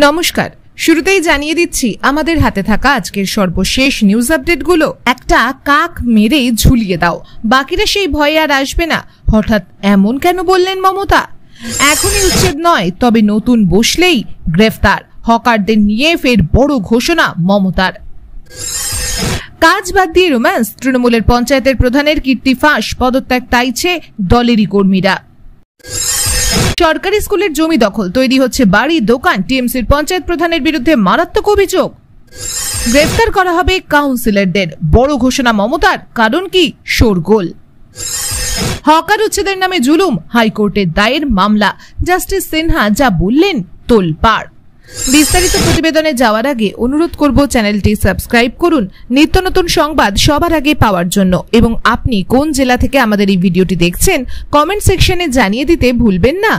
নমস্কার, শুরুতেই জানিয়ে দিচ্ছি আমাদের হাতে থাকা আজকের সর্বশেষ নিউজ আপডেটগুলো। একটা কাক মেরে ঝুলিয়ে দাও, বাকিরা সেই ভয়ে আর আসবে না। হঠাৎ এমন কেন বললেন মমতা? এখনই উচ্ছেদ নয়, তবে নতুন বসলেই গ্রেফতার। হকারদের নিয়ে ফের বড় ঘোষণা মমতার। কাজ বাদ দিয়ে রোম্যান্স, তৃণমূলের পঞ্চায়েতের প্রধানের কীর্তি ফাঁস, পদত্যাগ চাইছে দলেরই কর্মীরা। সরকারি স্কুলের জমি দখল, তৈরি হচ্ছে বাড়ি দোকান, টিএমসির পঞ্চায়েত প্রধানের বিরুদ্ধে মারাত্মক অভিযোগ। গ্রেফতার করা হবে কাউন্সিলরদের, বড় ঘোষণা মমতার। কারণ কি? শোরগোল। হকার উচ্ছেদের নামে জুলুম, হাইকোর্টের দায়ের মামলা। জাস্টিস সিনহা যা বললেন তোলপাড়। বিস্তারিত প্রতিবেদনে যাওয়ার আগে অনুরোধ করব চ্যানেলটি সাবস্ক্রাইব করুন নিত্য নতুন সংবাদ সবার আগে পাওয়ার জন্য, এবং আপনি কোন জেলা থেকে আমাদের এই ভিডিওটি দেখছেন কমেন্ট সেকশনে জানিয়ে দিতে ভুলবেন না।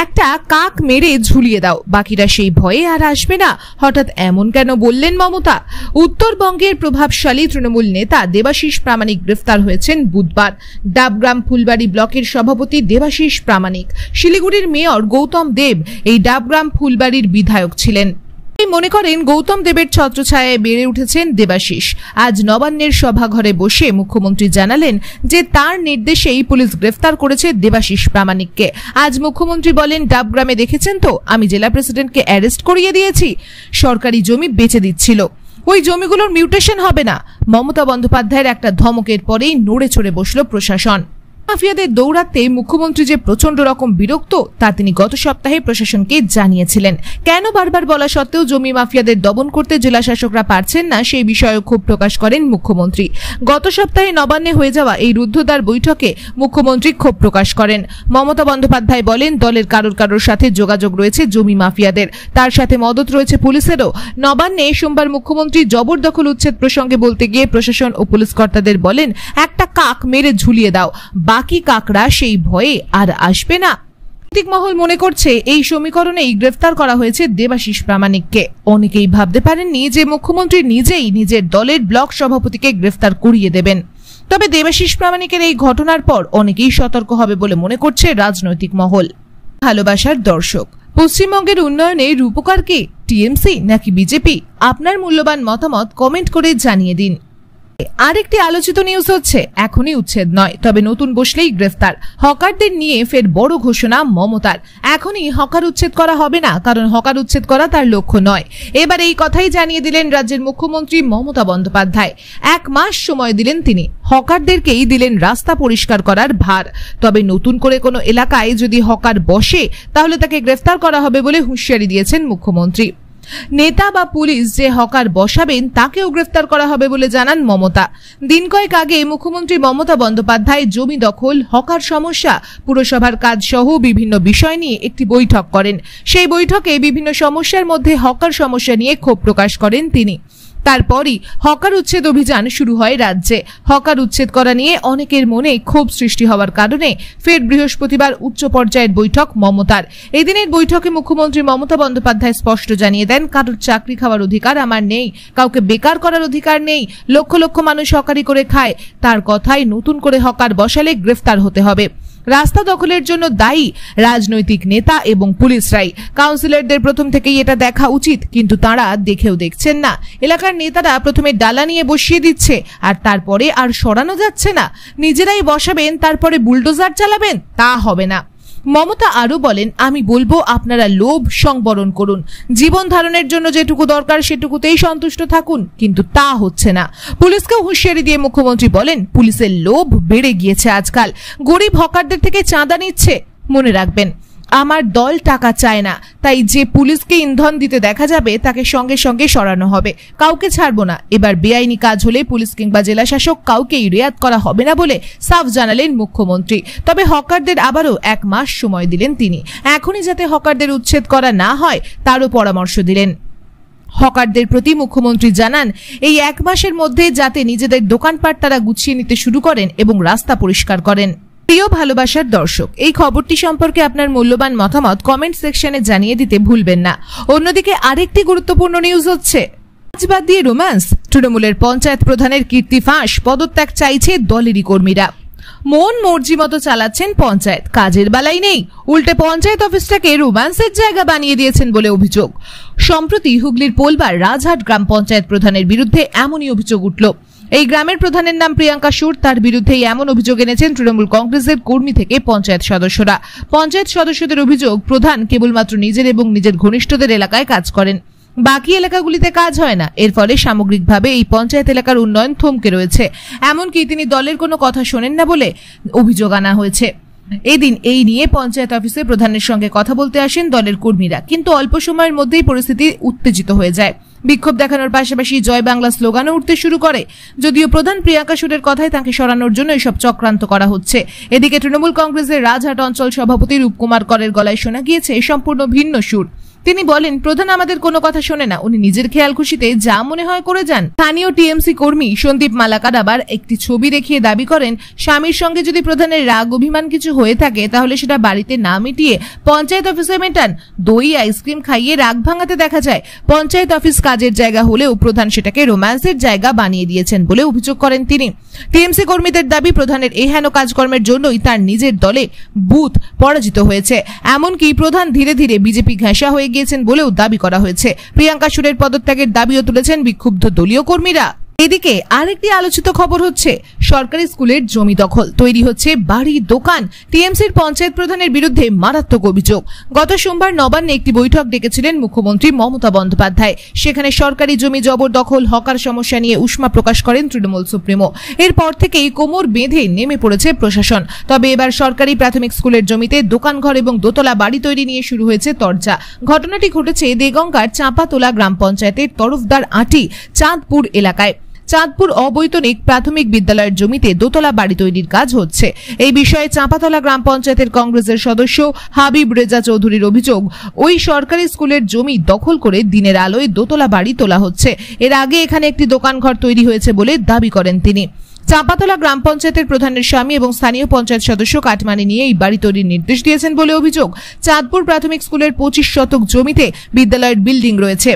একটা কাক মেরে ঝুলিয়ে দাও, বাকিরা সেই ভয়ে আর আসবে না। হঠাৎ এমন কেন বললেন মমতা? উত্তরবঙ্গের প্রভাবশালী তৃণমূল নেতা দেবাশিস প্রামাণিক গ্রেফতার হয়েছেন বুধবার। ডাবগ্রাম ফুলবাড়ি ব্লকের সভাপতি দেবাশিস প্রামাণিক, শিলিগুড়ির মেয়র গৌতম দেব এই ডাবগ্রাম ফুলবাড়ির বিধায়ক ছিলেন। মনে করেন গৌতম দেবের ছত্রছায়ায় বেড়ে উঠেছেন দেবাশিস। আজ নবান্নের সভাঘরে বসে মুখ্যমন্ত্রী জানালেন যে তার নির্দেশেই পুলিশ গ্রেফতার করেছে দেবাশিস প্রামাণিককে। আজ মুখ্যমন্ত্রী বলেন, ডাবগ্রামে দেখেছেন তো, আমি জেলা প্রেসিডেন্টকে অ্যারেস্ট করিয়ে দিয়েছি। সরকারি জমি বেচে দিচ্ছিল, ওই জমিগুলোর মিউটেশন হবে না। মমতা বন্দ্যোপাধ্যায়ের একটা ধমকের পরেই নড়ে চড়ে বসল প্রশাসন। মাফিয়াদের দৌড়াতে মুখ্যমন্ত্রী যে প্রচন্ড রকম বিরক্ত তা তিনি গত সপ্তাহে প্রশাসনকে জানিয়েছিলেন। কেন বারবার বলা সত্ত্বেও জমি মাফিয়াদের দমন করতে জেলা শাসকরা পারছেন না সেই বিষয়ে ক্ষোভ প্রকাশ করেন মুখ্যমন্ত্রী। গত সপ্তাহে নবান্নে হয়ে যাওয়া এই রুদ্ধদ্বার বৈঠকে মুখ্যমন্ত্রী ক্ষোভ প্রকাশ করেন। মমতা বন্দ্যোপাধ্যায় বলেন, দলের কারোর সাথে যোগাযোগ রয়েছে জমি মাফিয়াদের, তার সাথে মদত রয়েছে পুলিশেরও। নবান্নে সোমবার মুখ্যমন্ত্রী জবরদখল উচ্ছেদ প্রসঙ্গে বলতে গিয়ে প্রশাসন ও পুলিশ কর্তাদের বলেন, একটা কাক মেরে ঝুলিয়ে দাও, বাকি কাকরা সেই ভয়ে আর আসবে না। রাজনৈতিক মহল মনে করছে এই সমীকরণেই গ্রেফতার করা হয়েছে দেবাশিস প্রামাণিককে। অনেকেই ভাবতে পারেননি যে মুখ্যমন্ত্রী নিজেই নিজের দলের ব্লক সভাপতিকে গ্রেফতার করিয়ে দেবেন। তবে দেবাশিস প্রামাণিকের এই ঘটনার পর অনেকেই সতর্ক হবে বলে মনে করছে রাজনৈতিক মহল। ভালোবাসার দর্শক, পশ্চিমবঙ্গের উন্নয়নে রূপকার কে, টিএমসি নাকি বিজেপি? আপনার মূল্যবান মতামত কমেন্ট করে জানিয়ে দিন। আরেকটি আলোচিত নিউজ হচ্ছে, এখনই উচ্ছেদ নয়, তবে নতুন বসলেই গ্রেফতার। হকারদের নিয়ে ফের বড় ঘোষণা মমতার। এখনই হকার উচ্ছেদ করা হবে না, কারণ হকার উচ্ছেদ করা তার লক্ষ্য নয়। এবার এই কথাই জানিয়ে দিলেন রাজ্যের মুখ্যমন্ত্রী মমতা বন্দ্যোপাধ্যায়। 1 মাস সময় দিলেন তিনি, হকারদেরকেই দিলেন রাস্তা পরিষ্কার করার ভার। তবে নতুন করে কোনো এলাকায় যদি হকার বসে তাহলে তাকে গ্রেফতার করা হবে বলে হুঁশিয়ারি দিয়েছেন মুখ্যমন্ত্রী। নেতা বা পুলিশ যে হকার বসাবেন তাকেও গ্রেফতার করা হবে বলে জানান মমতা। দিন কয়েক আগে মুখ্যমন্ত্রী মমতা বন্দ্যোপাধ্যায় জমি দখল, হকার সমস্যা, পুরসভার কাজ সহ বিভিন্ন বিষয় নিয়ে একটি বৈঠক করেন। সেই বৈঠকে বিভিন্ন সমস্যার মধ্যে হকার সমস্যা নিয়ে ক্ষোভ প্রকাশ করেন তিনি। তারপরই হকার উচ্ছেদ অভিযান শুরু হয় রাজ্যে। হকার উচ্ছেদ করা নিয়ে অনেকের মনে ক্ষোভ সৃষ্টি হওয়ার কারণে ফের বৃহস্পতিবার উচ্চ পর্যায়ের বৈঠক মমতার। এদিনের বৈঠকে মুখ্যমন্ত্রী মমতা বন্দ্যোপাধ্যায় স্পষ্ট জানিয়ে দেন, কারোর চাকরি খাওয়ার অধিকার আমার নেই, কাউকে বেকার করার অধিকার নেই। লক্ষ লক্ষ মানুষ হকারি করে খায়, তার কথায় নতুন করে হকার বসালে গ্রেফতার হতে হবে। রাস্তা দখলের জন্য দায়ী রাজনৈতিক নেতা এবং পুলিশরাই। কাউন্সিলরদের প্রথম থেকেই এটা দেখা উচিত, কিন্তু তাঁরা দেখেও দেখছেন না। এলাকার নেতারা প্রথমে ডালা নিয়ে বসিয়ে দিচ্ছে, আর তারপরে আর সরানো যাচ্ছে না। নিজেরাই বসাবেন, তারপরে বুলডোজার চালাবেন, তা হবে না। মমতা আরো বলেন, আমি বলবো আপনারা লোভ সংবরণ করুন, জীবন ধারণের জন্য যেটুকু দরকার সেটুকুতেই সন্তুষ্ট থাকুন, কিন্তু তা হচ্ছে না। পুলিশকেও হুঁশিয়ারি দিয়ে মুখ্যমন্ত্রী বলেন, পুলিশের লোভ বেড়ে গিয়েছে আজকাল, গরিব হকারদের থেকে চাঁদা নিচ্ছে। মনে রাখবেন, আমার দল টাকা চায় না, তাই যে পুলিশকে ইন্ধন দিতে দেখা যাবে তাকে সঙ্গে সঙ্গে সরানো হবে, কাউকে ছাড়বো না। এবার বেআইনি কাজ হলে পুলিশ কিংবা জেলা শাসক কাউকেই রেয়াত করা হবে না বলে সাফ জানালেন মুখ্যমন্ত্রী। তবে হকারদের আবারও 1 মাস সময় দিলেন তিনি। এখনই যাতে হকারদের উচ্ছেদ করা না হয় তারও পরামর্শ দিলেন। হকারদের প্রতি মুখ্যমন্ত্রী জানান, এই 1 মাসের মধ্যে যাতে নিজেদের দোকানপাট তারা গুছিয়ে নিতে শুরু করেন এবং রাস্তা পরিষ্কার করেন। প্রিয় ভালোবাসার দর্শক, এই খবরটি সম্পর্কে আপনার মূল্যবান মতামত কমেন্ট সেকশনে জানিয়ে দিতে ভুলবেন না। অন্যদিকে আরেকটি গুরুত্বপূর্ণ নিউজ হচ্ছে, কাজ বাদ দিয়ে রোম্যান্স, তৃণমূলের পঞ্চায়েত প্রধানের কীর্তি ফাঁস, পদত্যাগ চাইছে দলেরই কর্মীরা। মন মর্জি মতো চালাচ্ছেন পঞ্চায়েত, কাজের বেলায় নেই, উল্টে পঞ্চায়েত অফিসটাকে রোম্যান্সের জায়গা বানিয়ে দিয়েছেন বলে অভিযোগ। সম্প্রতি হুগলির পোলবার রাজহাট গ্রাম পঞ্চায়েত প্রধানের বিরুদ্ধে এমনই অভিযোগ উঠল। এই গ্রামের প্রধানের নাম প্রিয়াঙ্কা সুর, তার বিরুদ্ধেই এমন অভিযোগ এনেছেন তৃণমূল কংগ্রেসের কর্মী থেকে পঞ্চায়েত সদস্যরা। পঞ্চায়েত সদস্যদের অভিযোগ, প্রধান কেবলমাত্র নিজের এবং নিজের ঘনিষ্ঠদের এলাকায় কাজ করেন, বাকি এলাকাগুলিতে কাজ হয় না। এর ফলে সামগ্রিকভাবে এই পঞ্চায়েত এলাকার উন্নয়ন থমকে রয়েছে। এমনকি তিনি দলের কোনো কথা শোনেন না বলে অভিযোগ আনা হয়েছে। এদিন এই নিয়ে পঞ্চায়েত অফিসে প্রধানের সঙ্গে কথা বলতে আসেন দলের কর্মীরা, কিন্তু অল্প সময়ের মধ্যেই পরিস্থিতি উত্তেজিত হয়ে যায়। বিক্ষোভ দেখানোর পাশাপাশি জয় বাংলা স্লোগানও উঠতে শুরু করে। যদিও প্রধান প্রিয়াঙ্কা সুরের কথায় তাকে সরানোর জন্য এসব চক্রান্ত করা হচ্ছে। এদিকে তৃণমূল কংগ্রেসের রাজহাট অঞ্চল সভাপতি রূপকুমার করের গলায় শোনা গিয়েছে সম্পূর্ণ ভিন্ন সুর। তিনি বলেন, প্রধান আমাদের কোনো কথা শোনে না, উনি নিজের খেয়াল খুশিতে যা মনে হয় করে যান। স্থানীয় টিএমসি কর্মী সন্দীপ মালাকার আবার একটি ছবি দেখিয়ে দাবি করেন, স্বামীর সঙ্গে যদি প্রধানের রাগ অভিমান কিছু হয়ে থাকে তাহলে সেটা বাড়িতে না মিটিয়ে পঞ্চায়েত অফিসে মেটান। দই আইসক্রিম খাইয়ে রাগ ভাঙাতে দেখা যায়। পঞ্চায়েত অফিস কাজের জায়গা হলেও প্রধান সেটাকে রোম্যান্সের জায়গা বানিয়ে দিয়েছেন বলে অভিযোগ করেন তিনি। টিএমসি কর্মীদের দাবি, প্রধানের এই হেন কাজকর্মের জন্যই তার নিজের দলে বুথ পরাজিত হয়েছে। এমনকি প্রধান ধীরে ধীরে বিজেপি ঘেঁষা হয়ে গিয়েছেন বলেও দাবি করা হয়েছে। প্রিয়াঙ্কা সুরের পদত্যাগের দাবিও তুলেছেন বিক্ষুব্ধ দলীয় কর্মীরা। এদিকে আরেকটি আলোচিত খবর হচ্ছে সরকারি স্কুলের জমি দখল, তৈরি হচ্ছে বাড়ি দোকান। টিএমসির পঞ্চায়েত প্রধানের বিরুদ্ধে মারাত্মক অভিযোগ। গত সোমবার নবান্নে একটি বৈঠক ডেকেছিলেন মুখ্যমন্ত্রী মমতা বন্দ্যোপাধ্যায়। সেখানে সরকারি জমি জবরদখল, হকার সমস্যা নিয়ে উষ্মা প্রকাশ করেন তৃণমূল সুপ্রিমো। এরপর থেকেই কোমর বেঁধে নেমে পড়েছে প্রশাসন। তবে এবার সরকারি প্রাথমিক স্কুলের জমিতে দোকানঘর এবং দোতলা বাড়ি তৈরি নিয়ে শুরু হয়েছে তরজা। ঘটনাটি ঘটেছে দেগঙ্গার চাঁপাতলা গ্রাম পঞ্চায়েতের তরফদার আটি চাঁদপুর এলাকায়। চাঁদপুর অবৈতনিক প্রাথমিক বিদ্যালয়ের জমিতে দোতলা বাড়ি তৈরির কাজ হচ্ছে। এই বিষয়ে চাঁপাতলা গ্রাম পঞ্চায়েতের কংগ্রেসের সদস্য হাবিব রেজা চৌধুরীর অভিযোগ, ওই সরকারি স্কুলের জমি দখল করে দিনের আলোয় দোতলা বাড়ি তোলা হচ্ছে। এর আগে এখানে একটি দোকানঘর তৈরি হয়েছে বলে দাবি করেন তিনি। চাঁপাতলা গ্রাম পঞ্চায়েতের প্রধানের স্বামী এবং স্থানীয় পঞ্চায়েত সদস্য কাটমানি নিয়ে এই বাড়ি তৈরির নির্দেশ দিয়েছেন বলে অভিযোগ। চাঁদপুর প্রাথমিক স্কুলের 25 শতক জমিতে বিদ্যালয়ের বিল্ডিং রয়েছে।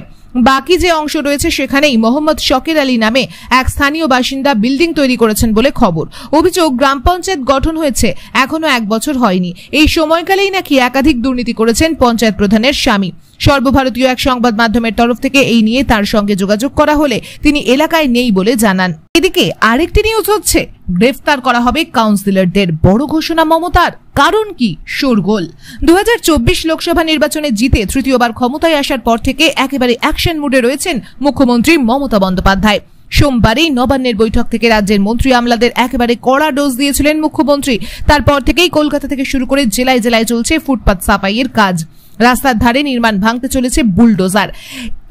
বাকি যে অংশ রয়েছে সেখানেই মোহাম্মদ শকের আলী নামে এক স্থানীয় বাসিন্দা বিল্ডিং তৈরি করেছেন বলে খবর। অভিযোগ, গ্রাম পঞ্চায়েত গঠন হয়েছে এখনো 1 বছর হয়নি। এই সময়কালেই নাকি একাধিক দুর্নীতি করেছেন পঞ্চায়েত প্রধানের স্বামী। সর্বভারতীয় এক সংবাদ মাধ্যমের তরফ থেকে এই নিয়ে তার সঙ্গে যোগাযোগ করা হলে তিনি এলাকায় নেই বলে জানান। এদিকে আরেকটি নিউজ হচ্ছে, গ্রেফতার করা হবে কাউন্সিলরদের, বড় ঘোষণা মমতার। কারণ কি? শোরগোল। 2024 লোকসভা নির্বাচনে জিতে তৃতীয়বার ক্ষমতায় আসার পর থেকে একেবারে অ্যাকশন মুডে রয়েছেন মুখ্যমন্ত্রী মমতা বন্দ্যোপাধ্যায়। সোমবারই নবান্নের বৈঠক থেকে রাজ্যের মন্ত্রী আমলাদের একেবারে কড়া ডোজ দিয়েছিলেন মুখ্যমন্ত্রী। তারপর থেকেই কলকাতা থেকে শুরু করে জেলায় জেলায় চলছে ফুটপাত সাফাইয়ের কাজ। রাস্তার ধারে নির্মাণ ভাঙতে চলেছে বুলডোজার।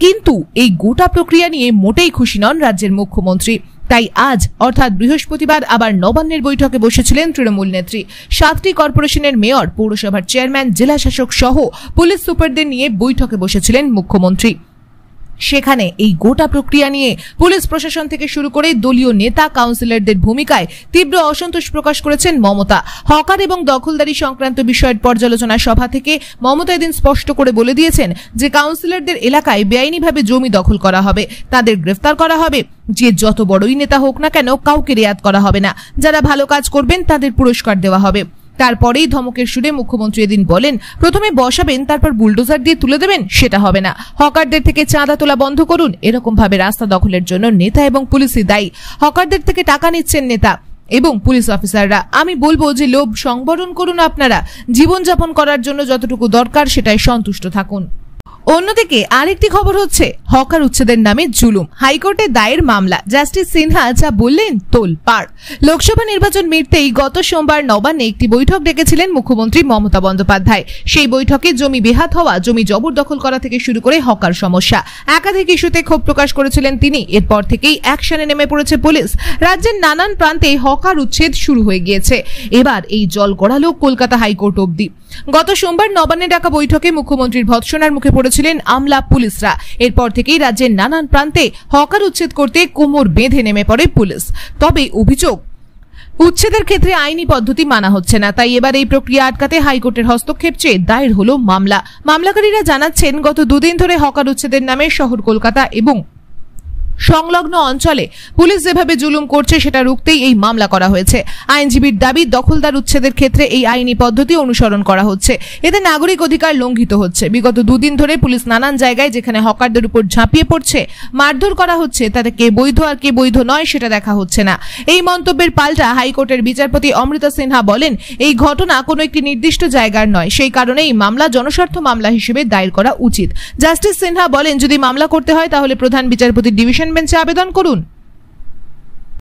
কিন্তু এই গোটা প্রক্রিয়া নিয়ে মোটেই খুশি নন রাজ্যের মুখ্যমন্ত্রী। তাই আজ অর্থাৎ বৃহস্পতিবার আবার নবান্নের বৈঠকে বসেছিলেন তৃণমূল নেত্রী। 7টি কর্পোরেশনের মেয়র, পৌরসভার চেয়ারম্যান, জেলা শাসক সহ পুলিশ সুপারদের নিয়ে বৈঠকে বসেছিলেন মুখ্যমন্ত্রী। সেখানে এই গোটা প্রক্রিয়া নিয়ে পুলিশ প্রশাসন থেকে শুরু করে দলীয় নেতা, কাউন্সিলরদের ভূমিকায় তীব্র অসন্তোষ প্রকাশ করেছেন মমতা। হকার এবং দখলদারি সংক্রান্ত বিষয়ের পর্যালোচনা সভা থেকে মমতা এদিন স্পষ্ট করে বলে দিয়েছেন যে কাউন্সিলরদের এলাকায় বেআইনিভাবে জমি দখল করা হবে, তাদের গ্রেফতার করা হবে। যে যত বড়ই নেতা হোক না কেন, কাউকে রেয়াত করা হবে না। যারা ভালো কাজ করবেন তাদের পুরস্কার দেওয়া হবে। তারপরেই ধমকের সুরে মুখ্যমন্ত্রী এদিন বলেন, প্রথমে বসাবেন তারপর বুলডোজার দিয়ে তুলে দেবেন, সেটা হবে না। হকারদের থেকে চাঁদা তোলা বন্ধ করুন। এরকম ভাবে রাস্তা দখলের জন্য নেতা এবং পুলিশই দায়ী। হকারদের থেকে টাকা নিচ্ছেন নেতা এবং পুলিশ অফিসাররা। আমি বলবো যে লোভ সংবরণ করুন, আপনারা জীবনযাপন করার জন্য যতটুকু দরকার সেটাই সন্তুষ্ট থাকুন। অন্যদিকে আরেকটি খবর হচ্ছে, হকার উচ্ছেদের নামে জুলুম, হাইকোর্টে দায়ের মামলা। জাস্টিস সিনহা যা বললেন তোলপাড়। লোকসভা নির্বাচন মিটতেই গত সোমবার নবান্নে একটি বৈঠক ডেকেছিলেন মুখ্যমন্ত্রী মমতা বন্দ্যোপাধ্যায়। সেই বৈঠকে জমি বেহাত হওয়া, জমি জবরদখল করা থেকে শুরু করে হকার সমস্যা, একাধিক ইস্যুতে ক্ষোভ প্রকাশ করেছিলেন তিনি। এরপর থেকেই অ্যাকশনে নেমে পড়েছে পুলিশ। রাজ্যের নানান প্রান্তে হকার উচ্ছেদ শুরু হয়ে গিয়েছে। এবার এই জল গড়ালো কলকাতা হাইকোর্ট অবধি। গত সোমবার নবান্নে ডাকা বৈঠকে মুখ্যমন্ত্রীর ভৎসনার মুখে পড়েছিলেন আমলা, পুলিশরা। এরপর থেকেই রাজ্যের নানান প্রান্তে হকার উচ্ছেদ করতে কোমর বেঁধে নেমে পড়ে পুলিশ। তবে অভিযোগ, উচ্ছেদের ক্ষেত্রে আইনি পদ্ধতি মানা হচ্ছে না। তাই এবার এই প্রক্রিয়া আটকাতে হাইকোর্টের হস্তক্ষেপ চেয়ে দায়ের হলো মামলা। মামলাকারীরা জানাচ্ছেন, গত 2 দিন ধরে হকার উচ্ছেদের নামে শহর কলকাতা এবং সংলগ্ন অঞ্চলে পুলিশ যেভাবে জুলুম করছে সেটা রুখতেই এই মামলা করা হয়েছে। আইনজীবীর দাবি, দখলদার উচ্ছেদের ক্ষেত্রে এই আইনি পদ্ধতি অনুসরণ করা হচ্ছে, এতে নাগরিক অধিকার লঙ্ঘিত হচ্ছে। বিগত দুদিন ধরে পুলিশ নানান জায়গায় যেখানে হকারদের উপর ঝাঁপিয়ে পড়ছে, মারধর করা হচ্ছে, তাতে কে বৈধ আর কে বৈধ নয় সেটা দেখা হচ্ছে না। এই মন্তব্যের পাল্টা হাইকোর্টের বিচারপতি অমৃতা সিনহা বলেন, এই ঘটনা কোনো একটি নির্দিষ্ট জায়গার নয়, সেই কারণে এই মামলা জনস্বার্থ মামলা হিসেবে দায়ের করা উচিত। জাস্টিস সিনহা বলেন, যদি মামলা করতে হয় তাহলে প্রধান বিচারপতির ডিভিশন বেঞ্চে আবেদন করুন।